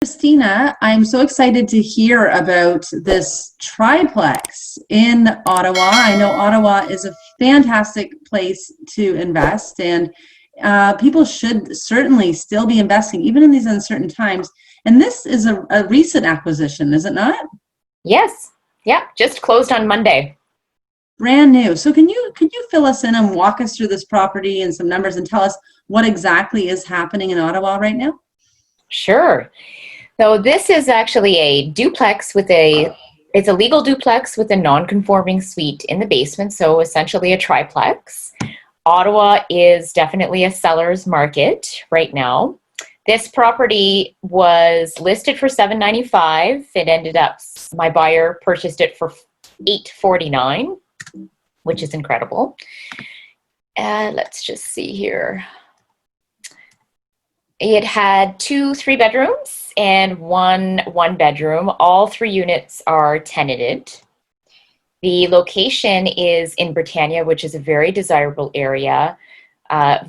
Christina, I'm so excited to hear about this triplex in Ottawa. I know Ottawa is a fantastic place to invest, and people should certainly still be investing, even in these uncertain times. And this is a recent acquisition, is it not? Yes. Yeah. Just closed on Monday. Brand new. So can you fill us in and walk us through this property and some numbers and tell us what exactly is happening in Ottawa right now? Sure. So this is actually a duplex it's a legal duplex with a non-conforming suite in the basement. So essentially a triplex. Ottawa is definitely a seller's market right now. This property was listed for $795. It ended up, my buyer purchased it for $849, which is incredible. Let's just see here. It had 2 3-bedrooms and one bedroom. All 3 units are tenanted. The location is in Britannia, which is a very desirable area. A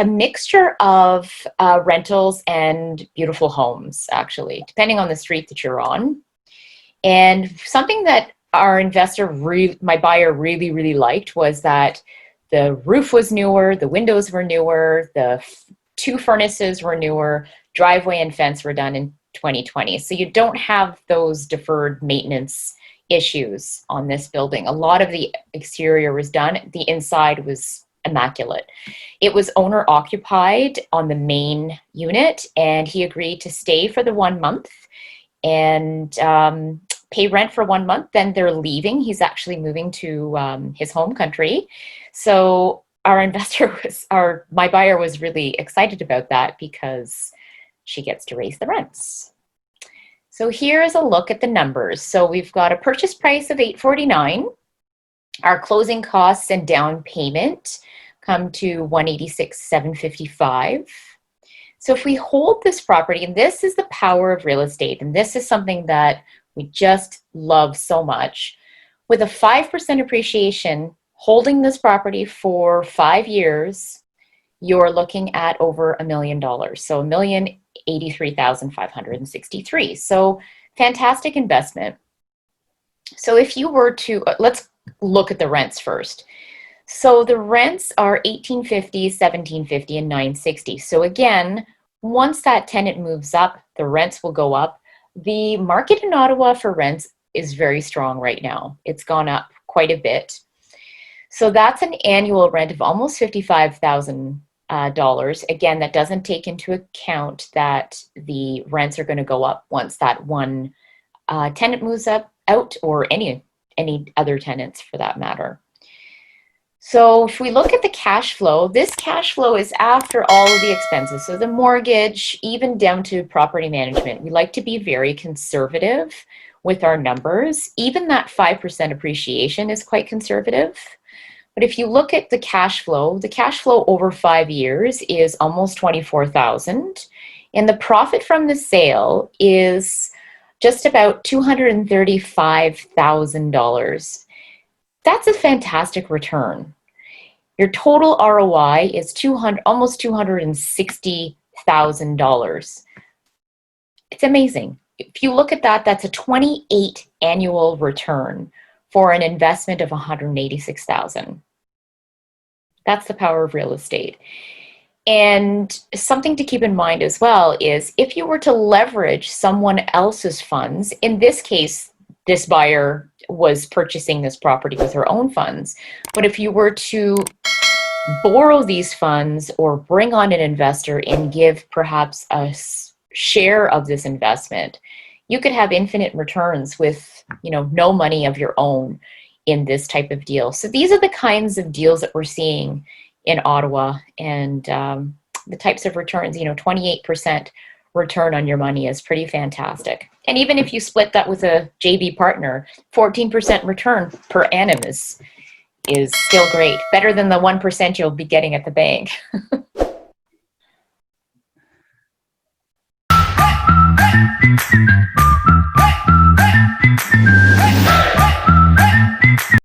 mixture of rentals and beautiful homes, actually, depending on the street that you're on. And something that my buyer really liked was that the roof was newer, the windows were newer, the 2 furnaces were newer, driveway and fence were done in 2020. So you don't have those deferred maintenance issues on this building. A lot of the exterior was done. The inside was immaculate. It was owner occupied on the main unit, and he agreed to stay for the 1 month and pay rent for 1 month. Then they're leaving. He's actually moving to his home country. So my buyer was really excited about that because she gets to raise the rents. So here's a look at the numbers. So we've got a purchase price of $849. Our closing costs and down payment come to $186,755. So if we hold this property, and this is the power of real estate, and this is something that we just love so much, with a 5% appreciation, holding this property for 5 years, you're looking at over $1 million. So $1,083,563. So fantastic investment. So if you were to, let's look at the rents first. So the rents are $1,850, $1,750, and $960. So again, once that tenant moves up, the rents will go up. The market in Ottawa for rents is very strong right now. It's gone up quite a bit. So that's an annual rent of almost $55,000. Again, that doesn't take into account that the rents are going to go up once that one tenant moves out, or any other tenants for that matter. So if we look at the cash flow, this cash flow is after all of the expenses. So the mortgage, even down to property management. We like to be very conservative with our numbers. Even that 5% appreciation is quite conservative. But if you look at the cash flow over 5 years is almost $24,000. And the profit from the sale is just about $235,000. That's a fantastic return. Your total ROI is almost $260,000. It's amazing. If you look at that, that's a 28 annual return for an investment of $186,000. That's the power of real estate. And something to keep in mind as well is if you were to leverage someone else's funds, in this case, this buyer was purchasing this property with her own funds. But if you were to borrow these funds or bring on an investor and give perhaps a share of this investment, you could have infinite returns with, no money of your own in this type of deal. So these are the kinds of deals that we're seeing in Ottawa, and the types of returns, 28% return on your money is pretty fantastic. And even if you split that with a JV partner, 14% return per annum is still great. Better than the 1% you'll be getting at the bank.